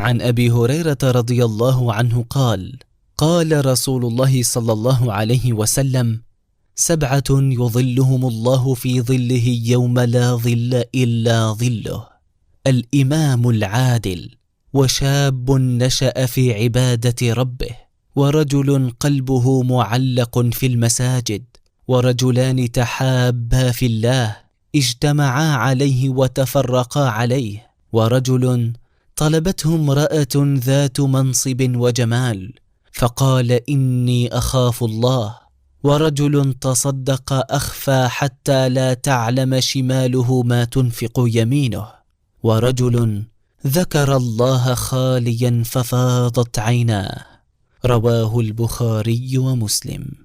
عن أبي هريرة رضي الله عنه قال: قال رسول الله صلى الله عليه وسلم: 7 يظلهم الله في ظله يوم لا ظل إلا ظله: الإمام العادل، وشاب نشأ في عبادة ربه، ورجل قلبه معلق في المساجد، ورجلان تحابا في الله اجتمعا عليه وتفرقا عليه، ورجل طلبته امرأة ذات منصب وجمال فقال: إني أخاف الله، ورجل تصدق أخفى حتى لا تعلم شماله ما تنفق يمينه، ورجل ذكر الله خاليا ففاضت عيناه. رواه البخاري ومسلم.